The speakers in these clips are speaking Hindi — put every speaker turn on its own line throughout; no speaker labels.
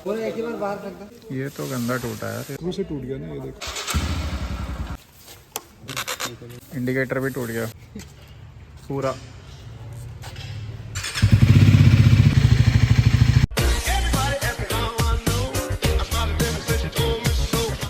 पूरा एक ही बार बाहर फेंक दो।
ये तो गंदा टूटा है यार,
शुरू से टूट गया ना, ये देखो।
इंडिकेटर भी टूट गया पूरा।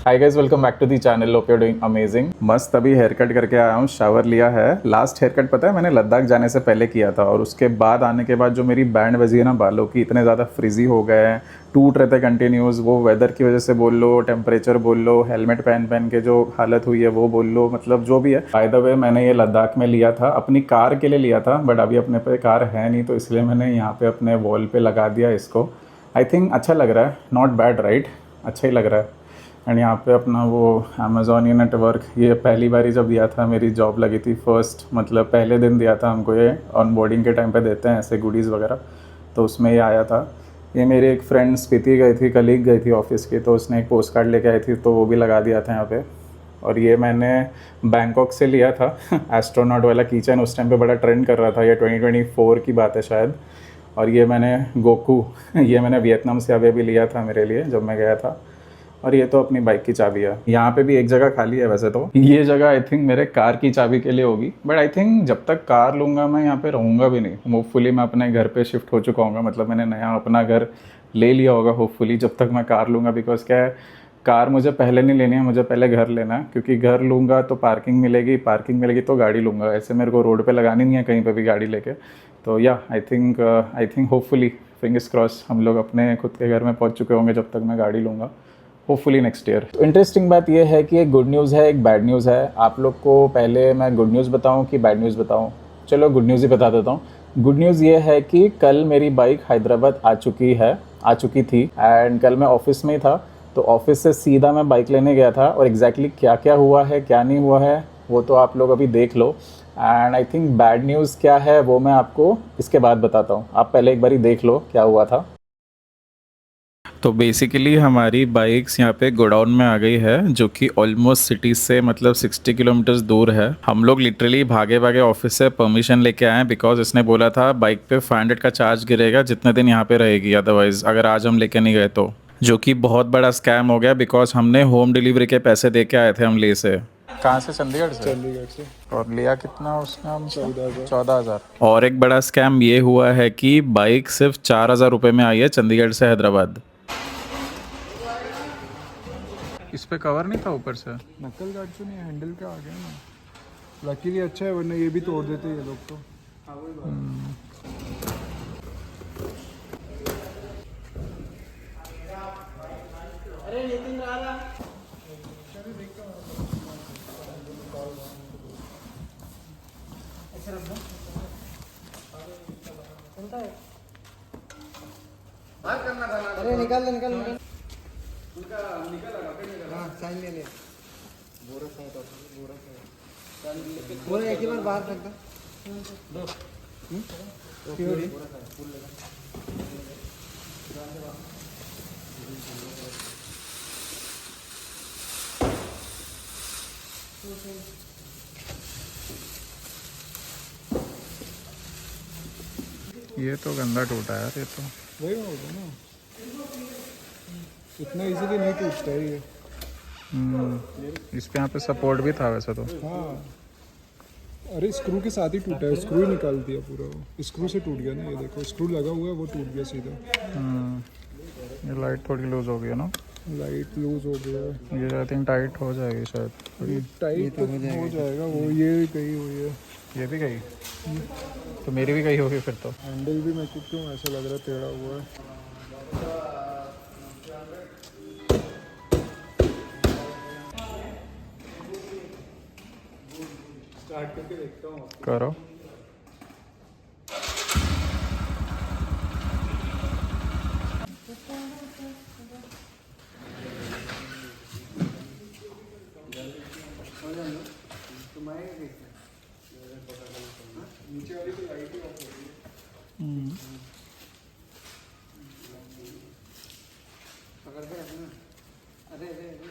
Hi guys, welcome back to the channel. Hope you are doing amazing. मस्त अभी हेयर कट करके आया हूँ, शावर लिया है। लास्ट हेयर कट पता है मैंने लद्दाख जाने से पहले किया था, और उसके बाद आने के बाद जो मेरी बैंड बजी है ना बालों की, इतने ज़्यादा फ्रिजी हो गए हैं, टूट रहे थे कंटिन्यूस। वो वेदर की वजह से बोल लो, टेम्परेचर बोल लो, हेलमेट पहन पहन के जो हालत हुई है वो बोल लो, मतलब जो भी है। बाय द वे मैंने ये लद्दाख में लिया था, अपनी कार के लिए लिया था, बट अभी अपने पे कार है नहीं, तो इसलिए मैंने यहाँ पे अपने वॉल पे लगा दिया इसको। आई थिंक अच्छा लग रहा है, नॉट बैड राइट, अच्छा ही लग रहा है। एंड यहाँ पे अपना वो अमेज़ॉन ये नेटवर्क, ये पहली बारी जब दिया था, मेरी जॉब लगी थी फर्स्ट, मतलब पहले दिन दिया था हमको। ये ऑन बोर्डिंग के टाइम पे देते हैं ऐसे गुडीज़ वगैरह, तो उसमें ये आया था। ये मेरी एक फ्रेंड स्पीति गई थी, कलीग गई थी ऑफिस की, तो उसने एक पोस्ट कार्ड लेके आई थी, तो वो भी लगा दिया था यहाँ पे। और ये मैंने बैंकॉक से लिया था एस्ट्रोनॉट वाला कीचेन, उस टाइम पे बड़ा ट्रेंड कर रहा था, ये 2024 की बात है शायद। और ये मैंने गोकू ये मैंने वियतनाम से अभी लिया था मेरे लिए जब मैं गया था। और ये तो अपनी बाइक की चाबी है। यहाँ पे भी एक जगह खाली है वैसे तो, ये जगह आई थिंक मेरे कार की चाबी के लिए होगी, बट आई थिंक जब तक कार लूँगा मैं यहाँ पे रहूँगा भी नहीं। होपफुली मैं अपने घर पे शिफ्ट हो चुका हूँ, मतलब मैंने नया अपना घर ले लिया होगा होपफुली जब तक मैं कार लूँगा। बिकॉज क्या है, कार मुझे पहले नहीं लेनी है, मुझे पहले घर लेना है, क्योंकि घर लूँगा तो पार्किंग मिलेगी तो गाड़ी लूँगा। ऐसे मेरे को रोड पे लगानी नहीं है कहीं पे भी गाड़ी लेके। तो या I think hopefully fingers cross हम लोग अपने खुद के घर में पहुँच चुके होंगे जब तक मैं गाड़ी लूँगा, होपफुली नेक्स्ट ईयर। तो इंटरेस्टिंग बात यह है कि एक गुड न्यूज़ है, एक बैड न्यूज़ है। आप लोग को पहले मैं गुड न्यूज़ बताऊं कि बैड न्यूज़ बताऊं? चलो गुड न्यूज़ ही बता देता हूं। गुड न्यूज़ ये है कि कल मेरी बाइक हैदराबाद आ चुकी थी। एंड कल मैं ऑफिस में ही था, तो ऑफिस से सीधा मैं बाइक लेने गया था, और एग्जैक्टली क्या क्या हुआ है क्या नहीं हुआ है वो तो आप लोग अभी देख लो। And I think bad news क्या है वो मैं आपको इसके बाद बताता हूँ। आप पहले एक बारी देख लो क्या हुआ था। तो बेसिकली हमारी बाइक्स यहाँ पे गोडाउन में आ गई है, जो कि ऑलमोस्ट सिटी से मतलब 60 किलोमीटर्स दूर है। हम लोग लिटरली भागे भागे ऑफिस से परमिशन लेके आए हैं, बिकॉज इसने बोला था बाइक पे 500 का चार्ज गिरेगा जितने दिन यहाँ पे रहेगी, अदरवाइज अगर आज हम लेके नहीं गए तो। जो कि बहुत बड़ा स्कैम हो गया, बिकॉज हमने होम डिलीवरी के पैसे दे के आए थे हम ले से। कहाँ से? चंडीगढ़ से।
चंडीगढ़ से।
और लिया कितना उसने हमसे?
14,000।
14,000। और एक बड़ा स्कैम ये हुआ है कि बाइक सिर्फ 4,000 रुपये में आई है चंडीगढ़ से हैदराबाद। इस पे कवर नहीं था ऊपर से।
नकल गार्ड तो नहीं, हैंडल पे आ गया ना। लकीली अच्छा है, वरना ये भी तोड़ देते ये लोग तो।
अरे नितिन राणा ऐसे रख दो। चलता है। बात करना था ना। अरे निकाल उनका निकल। हाँ साइन ले ले। पूरा एक ही बार बाहर फेंक दो।
ये तो गंदा टूटा है यार, ये तो।
वही होगा ना, इतना इजीली नहीं टूटता है ये।
इस पे यहाँ पे सपोर्ट भी था वैसे तो।
हाँ, अरे स्क्रू के साथ ही टूटा है, स्क्रू ही निकाल दिया पूरा। वो स्क्रू से टूट गया ना, ये देखो स्क्रू लगा हुआ है, वो टूट गया सीधा।
ये लाइट थोड़ी लूज हो गई है ना।
लाइट लूज हो गया है।
ये आई थिंक टाइट हो जाएगी शायद।
ये टाइट तो हो जाएगा, वो ये गई हुई है।
ये भी गई तो मेरी भी गई होगी फिर तो।
हैंडल भी मेरे को क्यों ऐसा लग रहा है टेढ़ा हुआ है। स्टार्ट करके देखता हूँ।
करो।
नीचे वाली तो लाइट ही ऑफ हो गई।
पकड़ के रखना। अरे अरे अरे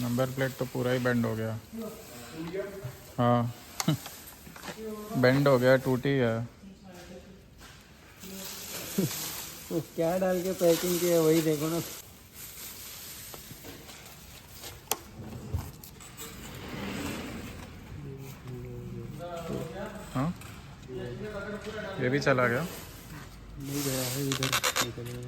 नंबर प्लेट तो पूरा ही बेंड हो गया। हाँ बेंड हो गया, टूटी है।
तो क्या डाल के पैकिंग की है वही देखो ना।
हाँ ये भी चला गया।
नहीं गया है इधर निकल गया।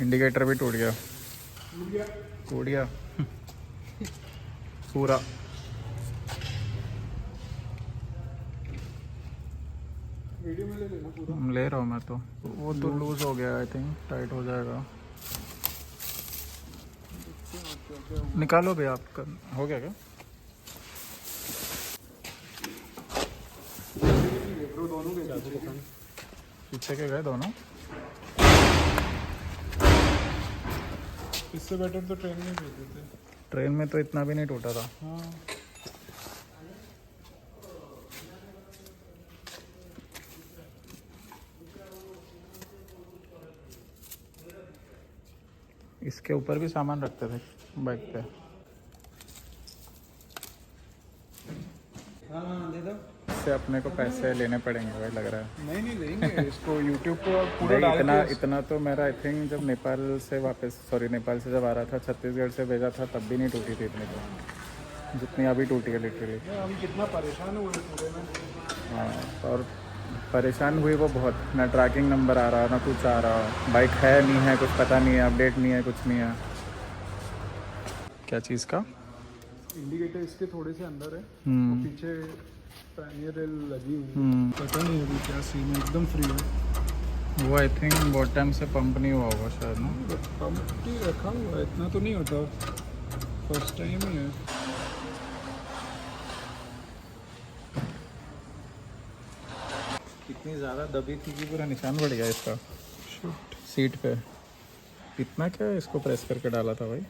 इंडिकेटर भी टूट गया। टूट गया पूरा।
वीडियो में ले लेना पूरा।
ले रहा हूँ मैं तो। वो तो लूज हो गया, आई थिंक टाइट हो जाएगा। निकालो भैया आपका। हो गया क्या?
दोनों के
पीछे के गए दोनों।
इससे बेटर तो ट्रेन में भेज देते।
ट्रेन में तो इतना भी नहीं टूटा था।
हाँ
इसके ऊपर भी सामान रखते थे बाइक पे।
हाँ दे दो।
इससे अपने को पैसे लेने पड़ेंगे भाई लग रहा है।
नहीं नहीं लेंगे इसको यूट्यूब पे आप पूरा
नहीं
डाल के
इतना तो मेरा आई थिंक जब नेपाल से वापस नेपाल से जब आ रहा था, छत्तीसगढ़ से भेजा था, तब भी नहीं टूटी थी इतनी तो जितनी अभी टूटी है लिटरली।
हम कितना परेशान हुए पूरे में।
हाँ और परेशान हुई वो बहुत। ना ट्रैकिंग नंबर आ रहा ना कुछ आ रहा, बाइक है नहीं है कुछ पता नहीं है, अपडेट नहीं है, कुछ नहीं है। क्या चीज़ का?
इंडिकेटर इसके थोड़े से अंदर है
हम्म।
और पीछे पैनियर रेल लगी हुई है। पता नहीं अभी क्या सीन है, एकदम फ्री है।
वो आई थिंक बहुत टाइम से पंप नहीं हुआ होगा शायद ना।
पंप ही रखा हुआ है, इतना तो नहीं होता, फर्स्ट टाइम ही है।
इतनी ज़्यादा दबी थी कि पूरा निशान पड़ गया इसका सीट पे। इतना क्या इसको प्रेस करके डाला था भाई।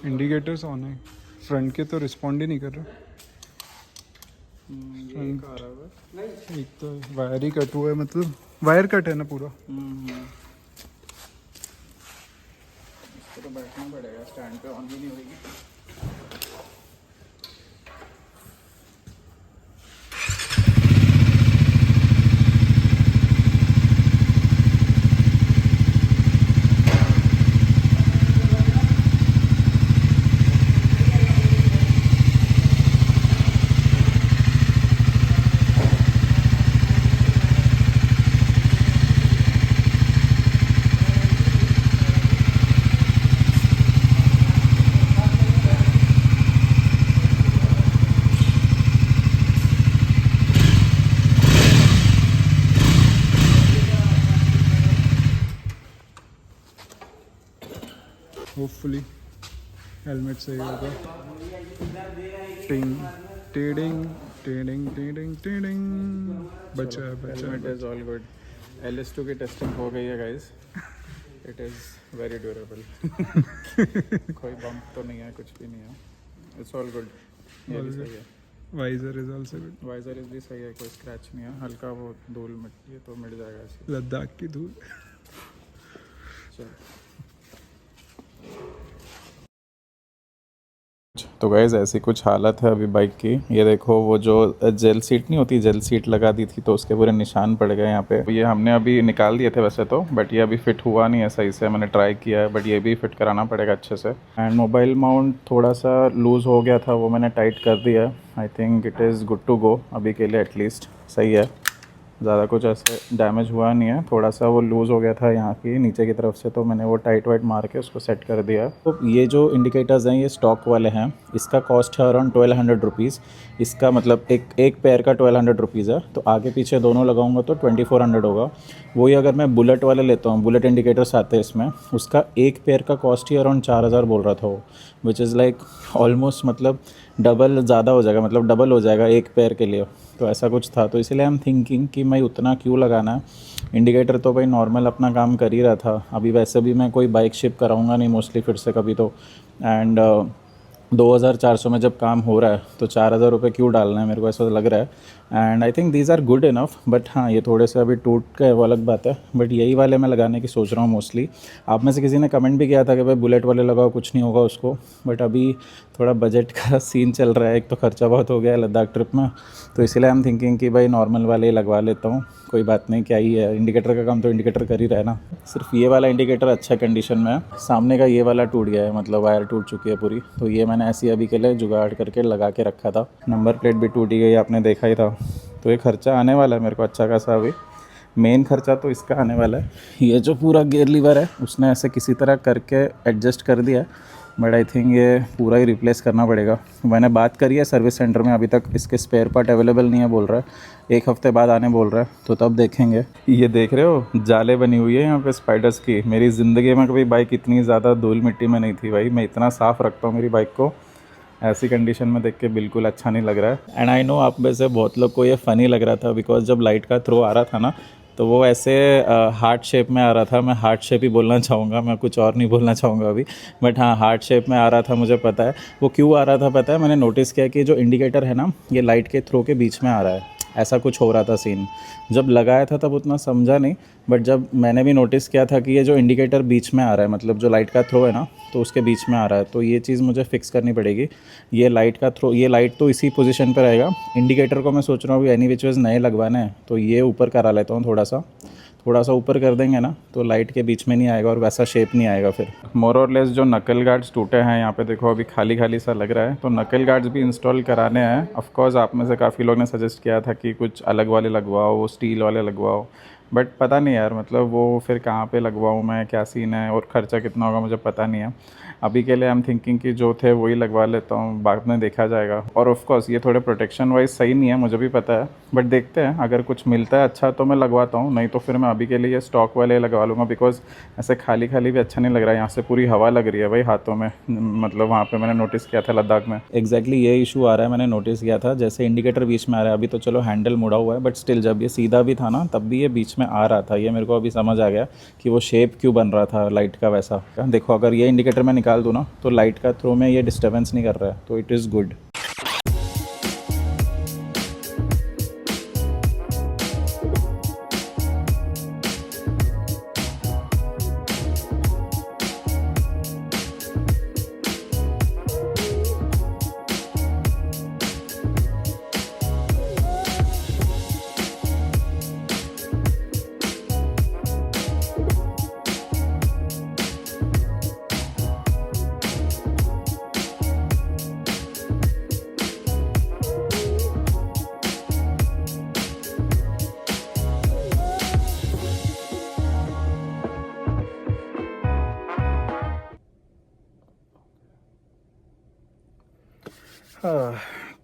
इंडिकेटर्स ऑन है, फ्रंट के तो रिस्पॉन्ड ही नहीं कर रहा। एक तो वायर ही कट हुआ है, मतलब वायर कट है ना पूरा।
इसको तो बैठना पड़ेगा, स्टैंड पे ऑन भी नहीं होगी।
होपफुली हेलमेट सही होगा। टिंग टेडिंग टेडिंग टेडिंग टेडिंग। बचा है बचा
हेलमेट
है।
Is all good. LS2 की टेस्टिंग हो गई है guys. It is very durable. कोई बम्प तो नहीं है, कुछ भी नहीं है। It's all good. ये भी सही है।
Visor is also good.
Visor is भी सही है, कोई स्क्रैच नहीं है। हल्का वो धूल मिट्टी है तो मिट जाएगा ऐसे।
लद्दाख की धूल।
चलो तो गाइज़ ऐसी कुछ हालत है अभी बाइक की। ये देखो वो जो जेल सीट नहीं होती, जेल सीट लगा दी थी तो उसके पूरे निशान पड़ गए यहाँ पे। ये हमने अभी निकाल दिए थे वैसे तो, बट ये अभी फिट हुआ नहीं है सही से। मैंने ट्राई किया है बट ये भी फिट कराना पड़ेगा अच्छे से। एंड मोबाइल माउंट थोड़ा सा लूज़ हो गया था, वो मैंने टाइट कर दिया है। I think it is good to go अभी के लिए, एटलीस्ट सही है। ज़्यादा कुछ ऐसे डैमेज हुआ नहीं है, थोड़ा सा वो लूज़ हो गया था यहाँ की नीचे की तरफ से, तो मैंने वो टाइट वाइट मार के उसको सेट कर दिया। तो ये जो इंडिकेटर्स हैं ये स्टॉक वाले हैं, इसका कॉस्ट है अराउंड 1200 रुपीज़। इसका मतलब एक पेयर का 1200 रुपीज़ है, तो आगे पीछे दोनों लगाऊंगा तो 2400 होगा। वही अगर मैं बुलेट वाले लेता हूँ, बुलेट इंडिकेटर्स आते हैं इसमें, उसका एक पेयर का कॉस्ट ही अराउंड 4000 बोल रहा था वो, विच इज़ लाइक ऑलमोस्ट मतलब डबल ज़्यादा हो जाएगा, मतलब डबल हो जाएगा एक पेयर के लिए। तो ऐसा कुछ था, तो इसीलिए आई एम थिंकिंग कि मैं उतना क्यों लगाना है। इंडिकेटर तो भाई नॉर्मल अपना काम कर ही रहा था, अभी वैसे भी मैं कोई बाइक शिप कराऊंगा नहीं मोस्टली फिर से कभी तो। एंड 2400 में जब काम हो रहा है तो 4000 रुपये क्यों डालना है, मेरे को ऐसा लग रहा है। And I think these are good enough, but हाँ ये थोड़े से अभी टूट गए वो अलग बात है, बट यही वाले मैं लगाने की सोच रहा हूँ मोस्टली। आप में से किसी ने कमेंट भी किया था कि भाई बुलेट वाले लगाओ कुछ नहीं होगा उसको, बट अभी थोड़ा बजट का सीन चल रहा है, एक तो खर्चा बहुत हो गया है लद्दाख ट्रिप में, तो इसीलिए आई एम थिंकिंग कि भाई नॉर्मल वाले ही लगवा लेता हूँ, कोई बात नहीं, क्या ही है, इंडिकेटर का काम तो इंडिकेटर कर ही रहा है ना। सिर्फ ये वाला इंडिकेटर अच्छा कंडीशन में है, सामने का ये वाला टूट गया है, मतलब वायर टूट चुकी है पूरी, तो ये मैंने ऐसी अभी के लिए जुगाड़ करके लगा के रखा था। नंबर प्लेट भी टूटी गई, आपने देखा ही था, तो ये खर्चा आने वाला है मेरे को अच्छा खासा। अभी मेन खर्चा तो इसका आने वाला है, ये जो पूरा गियर लीवर है उसने ऐसे किसी तरह करके एडजस्ट कर दिया है, बट आई थिंक ये पूरा ही रिप्लेस करना पड़ेगा। मैंने बात करी है सर्विस सेंटर में, अभी तक इसके स्पेयर पार्ट अवेलेबल नहीं है बोल रहा है, 1 हफ्ते बाद आने बोल रहा है, तो तब देखेंगे। ये देख रहे हो जाले बनी हुई है यहाँ पे स्पाइडर्स की, मेरी ज़िंदगी में कभी बाइक इतनी ज़्यादा धूल मिट्टी में नहीं थी भाई, मैं इतना साफ़ रखता हूँ मेरी बाइक को, ऐसी कंडीशन में देख के बिल्कुल अच्छा नहीं लग रहा है। एंड आई नो आप में से बहुत लोग को ये फ़नी लग रहा था, बिकॉज जब लाइट का थ्रो आ रहा था ना तो वो ऐसे हार्ट शेप में आ रहा था, मैं हार्ट शेप ही बोलना चाहूँगा, मैं कुछ और नहीं बोलना चाहूँगा अभी, बट हाँ हार्ट शेप में आ रहा था, मुझे पता है वो क्यों आ रहा था। पता है मैंने नोटिस किया कि जो इंडिकेटर है ना ये लाइट के थ्रो के बीच में आ रहा है, ऐसा कुछ हो रहा था सीन। जब लगाया था तब उतना समझा नहीं, बट जब मैंने भी नोटिस किया था कि ये जो इंडिकेटर बीच में आ रहा है, मतलब जो लाइट का थ्रो है ना तो उसके बीच में आ रहा है, तो ये चीज़ मुझे फिक्स करनी पड़ेगी। ये लाइट का थ्रो, ये लाइट तो इसी पोजीशन पर रहेगा, इंडिकेटर को मैं सोच रहा हूँ एनी विच वेज नए लगवाने हैं, तो ये ऊपर करा लेता हूँ, थोड़ा सा ऊपर कर देंगे ना तो लाइट के बीच में नहीं आएगा और वैसा शेप नहीं आएगा फिर। मोर और लेस जो नकल गार्ड्स टूटे हैं यहाँ पे देखो अभी खाली खाली सा लग रहा है, तो नकल गार्ड्स भी इंस्टॉल कराने हैं। ऑफ कोर्स आप में से काफ़ी लोग ने सजेस्ट किया था कि कुछ अलग वाले लगवाओ, वो स्टील वाले लगवाओ, बट पता नहीं यार, मतलब वो फिर कहाँ पे लगवाऊँ मैं, क्या सीन है और ख़र्चा कितना होगा मुझे पता नहीं है। अभी के लिए आई एम थिंकिंग कि जो थे वही लगवा लेता हूँ, बाद में देखा जाएगा। और ऑफ कोर्स ये थोड़े प्रोटेक्शन वाइज सही नहीं है, मुझे भी पता है, बट देखते हैं अगर कुछ मिलता है अच्छा तो मैं लगवाता हूँ, नहीं तो फिर मैं अभी के लिए स्टॉक वाले लगवा लूँगा, बिकॉज ऐसे खाली खाली भी अच्छा नहीं लग रहा है। यहाँ से पूरी हवा लग रही है भाई हाथों में, मतलब वहाँ पर मैंने नोटिस किया था लद्दाख में एग्जैक्टली ये इशू आ रहा है, मैंने नोटिस किया था। जैसे इंडिकेटर बीच में आ रहा है, अभी तो चलो हैंडल मुड़ा हुआ है, बट स्टिल जब ये सीधा भी था ना तब भी ये बीच में आ रहा था। ये मेरे को अभी समझ आ गया कि वो शेप क्यों बन रहा था लाइट का वैसा। देखो अगर ये इंडिकेटर मैं निकाल दूँ ना तो लाइट का थ्रो में ये डिस्टर्बेंस नहीं कर रहा है, तो इट इज़ गुड।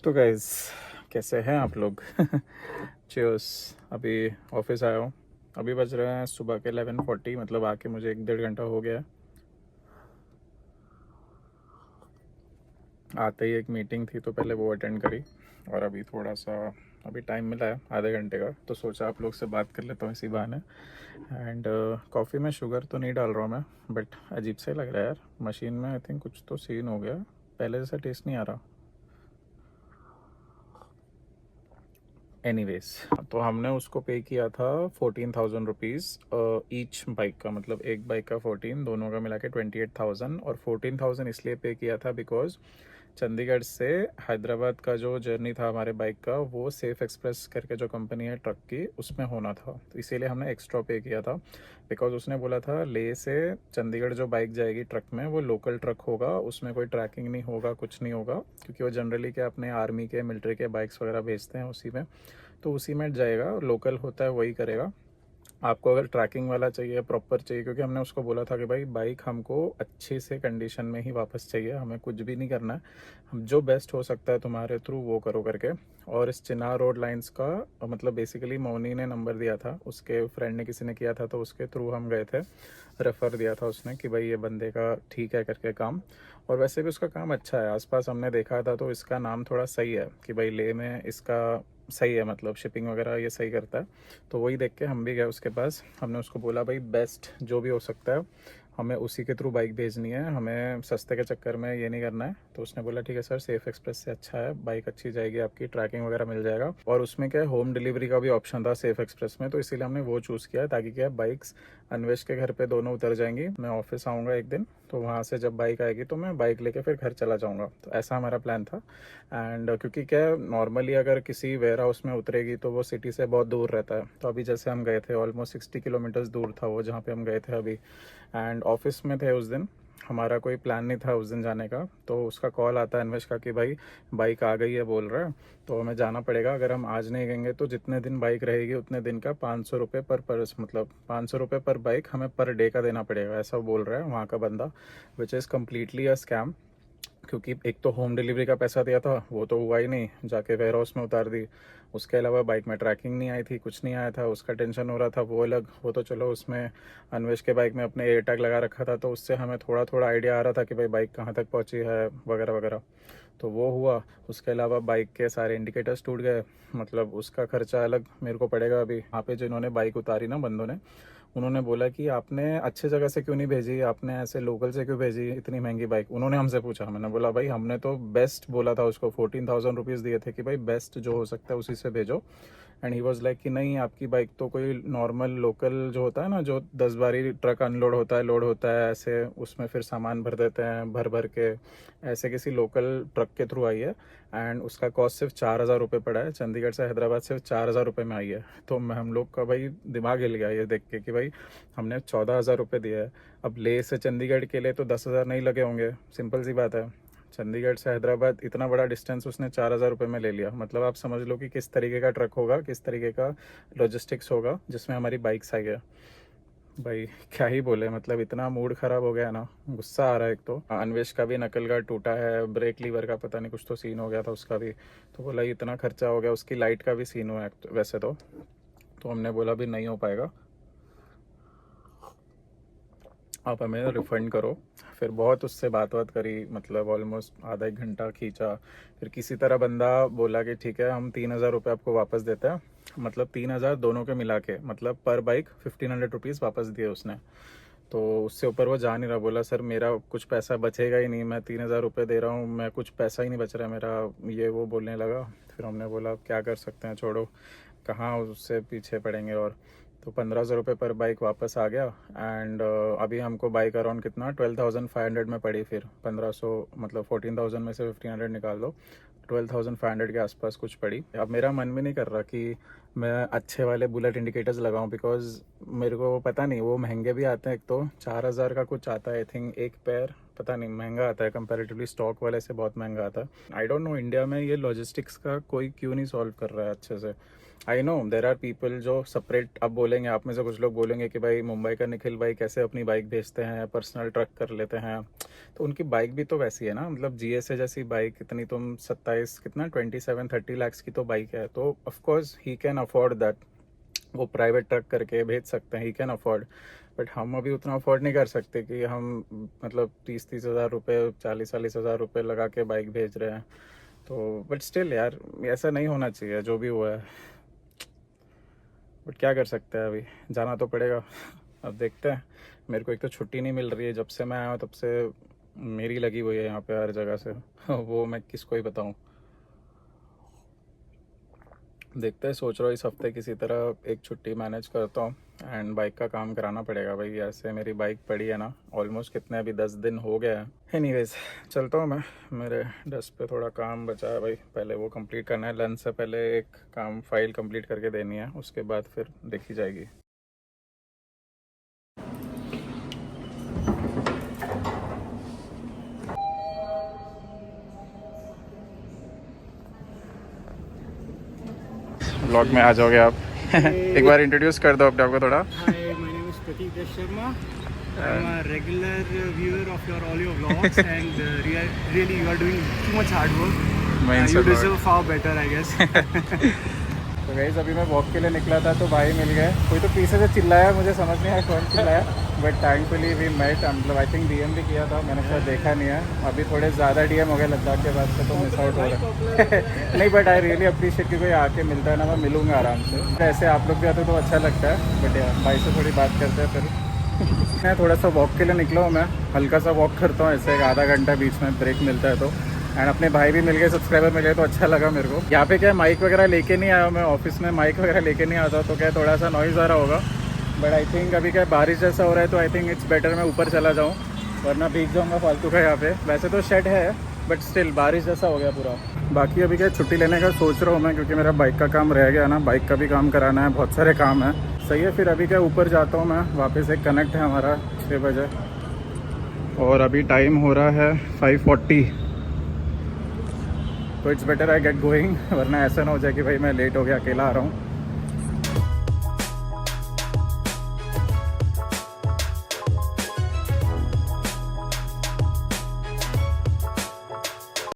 तो गाइज कैसे हैं आप लोग? चीयर्स। अभी ऑफिस आया हूँ, अभी बज रहे हैं सुबह के 11:40, मतलब आके मुझे 1-1.5 घंटा हो गया है। आते ही एक मीटिंग थी तो पहले वो अटेंड करी, और अभी थोड़ा सा अभी टाइम मिला है आधे घंटे का, तो सोचा आप लोग से बात कर लेता हूँ इसी बहाने। एंड कॉफ़ी में शुगर तो नहीं डाल रहा हूँ मैं, बट अजीब से लग रहा है यार मशीन में, आई थिंक कुछ तो सीन हो गया, पहले जैसा टेस्ट नहीं आ रहा। एनीवेज, तो हमने उसको पे किया था 14,000 रुपीज़ ईच बाइक का, मतलब एक बाइक का 14, दोनों का मिला के 28,000। और 14,000 इसलिए पे किया था बिकॉज चंडीगढ़ से हैदराबाद का जो जर्नी था हमारे बाइक का, वो सेफ एक्सप्रेस करके जो कंपनी है ट्रक की, उसमें होना था, तो इसीलिए हमने एक्स्ट्रा पे किया था। बिकॉज उसने बोला था ले से चंडीगढ़ जो बाइक जाएगी ट्रक में वो लोकल ट्रक होगा, उसमें कोई ट्रैकिंग नहीं होगा, कुछ नहीं होगा, क्योंकि वो जनरली क्या अपने आर्मी के मिलिट्री के बाइक्स वगैरह भेजते हैं उसी में, तो उसी में जाएगा, लोकल होता है वही करेगा। आपको अगर ट्रैकिंग वाला चाहिए, प्रॉपर चाहिए, क्योंकि हमने उसको बोला था कि भाई बाइक हमको अच्छे से कंडीशन में ही वापस चाहिए, हमें कुछ भी नहीं करना है, हम जो बेस्ट हो सकता है तुम्हारे थ्रू वो करो करके। और इस चिनार रोड लाइंस का मतलब बेसिकली मौनी ने नंबर दिया था, उसके फ्रेंड ने किसी ने किया था, तो उसके थ्रू हम गए थे, रेफ़र दिया था उसने कि भाई ये बंदे का ठीक है करके काम। और वैसे भी उसका काम अच्छा है, आसपास हमने देखा था तो इसका नाम थोड़ा सही है कि भाई ले में इसका सही है, मतलब शिपिंग वगैरह ये सही करता है। तो वही देख के हम भी गए उसके पास, हमने उसको बोला भाई बेस्ट जो भी हो सकता है हमें उसी के थ्रू बाइक भेजनी है, हमें सस्ते के चक्कर में ये नहीं करना है। तो उसने बोला ठीक है सर, सेफ एक्सप्रेस से अच्छा है, बाइक अच्छी जाएगी आपकी, ट्रैकिंग वगैरह मिल जाएगा। और उसमें क्या है, होम डिलीवरी का भी ऑप्शन था सेफ एक्सप्रेस में, तो इसीलिए हमने वो चूज़ किया ताकि क्या है, बाइक्स अन्वेश के घर पे दोनों उतर जाएंगी। मैं ऑफिस आऊँगा एक दिन, तो वहाँ से जब बाइक आएगी तो मैं बाइक लेके फिर घर चला जाऊँगा। तो ऐसा हमारा प्लान था। एंड क्योंकि क्या है, नॉर्मली अगर किसी वेयर हाउस में उतरेगी तो वो सिटी से बहुत दूर रहता है। तो अभी जैसे हम गए थे, ऑलमोस्ट 60 किलोमीटर्स दूर था वो जहाँ पे हम गए थे अभी। एंड ऑफिस में थे उस दिन, हमारा कोई प्लान नहीं था उस दिन जाने का। तो उसका कॉल आता है अन्वेश का कि भाई बाइक आ गई है बोल रहा है, तो हमें जाना पड़ेगा। अगर हम आज नहीं गएंगे तो जितने दिन बाइक रहेगी उतने दिन का 500 रुपये पर पर्स, मतलब 500 रुपये पर बाइक हमें पर डे का देना पड़ेगा, ऐसा बोल रहा है वहाँ का बंदा, which is completely a scam. क्योंकि एक तो होम डिलीवरी का पैसा दिया था वो तो हुआ ही नहीं, जाके वेयर हाउस में उतार दी। उसके अलावा बाइक में ट्रैकिंग नहीं आई थी, कुछ नहीं आया था, उसका टेंशन हो रहा था वो अलग। वो तो चलो उसमें अन्वेश के बाइक में अपने एयर टैग लगा रखा था, तो उससे हमें थोड़ा थोड़ा आइडिया आ रहा था कि भाई बाइक कहाँ तक पहुँची है वगैरह वगैरह। तो वो हुआ। उसके अलावा बाइक के सारे इंडिकेटर्स टूट गए, मतलब उसका खर्चा अलग मेरे को पड़ेगा। अभी यहाँ पे जिन्होंने बाइक उतारी ना बंदों ने, उन्होंने बोला कि आपने अच्छे जगह से क्यों नहीं भेजी, आपने ऐसे लोकल से क्यों भेजी इतनी महंगी बाइक, उन्होंने हमसे पूछा। मैंने बोला भाई हमने तो बेस्ट बोला था उसको, 14,000 रुपीज़ दिए थे कि भाई बेस्ट जो हो सकता है उसी से भेजो। एंड ही वॉज लाइक कि नहीं, आपकी बाइक तो कोई नॉर्मल लोकल जो होता है ना, जो 10 बारी ट्रक अनलोड होता है, लोड होता है ऐसे, उसमें फिर सामान भर देते हैं भर भर के, ऐसे किसी लोकल ट्रक के थ्रू आई है। एंड उसका कॉस्ट सिर्फ 4,000 रुपये पड़ा है, चंडीगढ़ से हैदराबाद सिर्फ 4,000 रुपये में आई है। तो हम लोग का भाई दिमाग हिल गया ये देख के कि भाई हमने 14,000 रुपये दिए है, अब ले से चंडीगढ़ के लिए तो 10,000 नहीं लगे होंगे, सिंपल सी बात है। चंडीगढ़ से हैदराबाद इतना बड़ा डिस्टेंस उसने 4,000 रुपये में ले लिया। मतलब आप समझ लो कि किस तरीके का ट्रक होगा, किस तरीके का लॉजिस्टिक्स होगा जिसमें हमारी बाइक्स आई है। भाई क्या ही बोले, मतलब इतना मूड खराब हो गया ना, गुस्सा आ रहा है। एक तो अन्वेश का भी नकल गार्ड टूटा है, ब्रेक लीवर का पता नहीं कुछ तो सीन हो गया था उसका भी, तो बोला इतना खर्चा हो गया। उसकी लाइट का भी सीन हुआ है वैसे तो हमने बोला भी नहीं हो पाएगा, आप हमें रिफ़ंड करो। फिर बहुत उससे बात करी, मतलब ऑलमोस्ट आधा एक घंटा खींचा। फिर किसी तरह बंदा बोला कि ठीक है हम 3,000 रुपये आपको वापस देते हैं, मतलब 3,000 दोनों के मिला के, मतलब पर बाइक 1,500 रुपीज़ वापस दिए उसने। तो उससे ऊपर वो जा नहीं रहा, बोला सर मेरा कुछ पैसा बचेगा ही नहीं, मैं 3,000 रुपये दे रहा हूँ, मैं कुछ पैसा ही नहीं बच रहा है मेरा, ये वो बोलने लगा। फिर हमने बोला क्या कर सकते हैं, छोड़ो, कहाँ उससे पीछे पड़ेंगे। और तो 1,500 रुपये पर बाइक वापस आ गया। एंड अभी हमको बाइक अराउंड कितना 12,500 में पड़ी। फिर 1,500 मतलब 14,000 में से 1,500 निकाल दो, 12,500 के आसपास कुछ पड़ी। अब मेरा मन भी नहीं कर रहा कि मैं अच्छे वाले बुलेट इंडिकेटर्स लगाऊं, बिकॉज मेरे को पता नहीं, वो महंगे भी आते हैं। एक तो 4,000 का कुछ आता है आई थिंक एक पेयर, पता नहीं महंगा आता है कंपैरेटिवली, स्टॉक वाले से बहुत महंगा आता है। आई डोंट नो इंडिया में ये लॉजिस्टिक्स का कोई क्यों नहीं सॉल्व कर रहा है अच्छे से। I know there are people जो सेपरेट, अब बोलेंगे आप में से कुछ लोग बोलेंगे कि भाई मुंबई का निखिल भाई कैसे अपनी बाइक भेजते हैं, पर्सनल ट्रक कर लेते हैं। तो उनकी बाइक भी तो वैसी है ना, मतलब GSA जैसी बाइक, इतनी तुम 27 कितना 27-30 लाख की तो बाइक है, तो of course he can afford that, वो प्राइवेट ट्रक करके भेज सकते हैं, ही कैन अफोर्ड। बट हम अभी उतना अफोर्ड नहीं कर सकते कि हम मतलब 30-30 हज़ार रुपये, 40-40 हज़ार रुपये लगा के बाइक भेज रहे हैं। तो बट स्टिल यार ऐसा नहीं होना चाहिए जो भी हुआ है, बट क्या कर सकते हैं, अभी जाना तो पड़ेगा। अब देखते हैं। मेरे को एक तो छुट्टी नहीं मिल रही है, जब से मैं आया हूँ तब से मेरी लगी हुई है यहाँ पे हर जगह से। वो मैं किसको ही बताऊँ। देखते हैं, सोच रहा हूँ इस हफ्ते किसी तरह एक छुट्टी मैनेज करता हूँ एंड बाइक का काम कराना पड़ेगा भाई। ऐसे मेरी बाइक पड़ी है ना ऑलमोस्ट, कितने अभी 10 दिन हो गया है। एनीवेज चलता हूँ मैं, मेरे डेस्क पे थोड़ा काम बचा है भाई, पहले वो कंप्लीट करना है। लंच से पहले एक काम फाइल कंप्लीट करके देनी है, उसके बाद फिर देखी जाएगी। ब्लॉग में आ जाओगे आप। एक बार इंट्रोड्यूस कर दो अपने आपको थोड़ा।
Hi, my name is Pratik Das Sharma. I'm a regular viewer of all your vlogs and really you are doing too much hard work. You deserve far better, I guess.
तो गाइस अभी मैं वॉक के लिए निकला था तो भाई मिल गए। कोई तो पीछे से चिल्लाया, मुझे समझ नहीं आया कौन चिल्लाया, बट थैंकफुली वी मेट। मतलब आई थिंक डीएम भी किया था, मैंने शायद देखा नहीं है। अभी थोड़े ज़्यादा डीएम हो गए लद्दाख के बाद से, तो मिस आउट हो रहा है। नहीं बट आई रियली अप्रिशिएट कि कोई आके मिलता है ना, मैं मिलूँगा आराम से। ऐसे आप लोग भी आते तो अच्छा लगता है, बट यार भाई से थोड़ी बात करते हैं फिर। मैं थोड़ा सा वॉक के लिए निकला हूँ, मैं हल्का सा वॉक करता हूँ ऐसे, एक आधा घंटा बीच में ब्रेक मिलता है तो। एंड अपने भाई भी मिल गए, सब्सक्राइबर मिल गए, तो अच्छा लगा मेरे को। यहाँ पे क्या माइक वगैरह लेके नहीं आया हूँ मैं, ऑफिस में माइक वगैरह लेके नहीं आता, तो क्या थोड़ा सा नॉइज़ आ रहा होगा। बट आई थिंक अभी क्या बारिश जैसा हो रहा है, तो आई थिंक इट्स बेटर मैं ऊपर चला जाऊँ, वरना भीग जाऊँगा फालतू का यहाँ पे। वैसे तो शेड है बट स्टिल बारिश जैसा हो गया पूरा। बाकी अभी क्या छुट्टी लेने का सोच रहा हूँ मैं, क्योंकि मेरा बाइक का काम रह गया ना, बाइक का भी काम कराना है, बहुत सारे काम है। सही है, फिर अभी क्या ऊपर जाता हूँ मैं वापस। एक कनेक्ट है हमारा 6 बजे और अभी टाइम हो रहा है 5:40, तो it's better I get going, वरना ऐसा ना हो जाए कि भाई मैं लेट हो गया, अकेला आ रहा हूँ।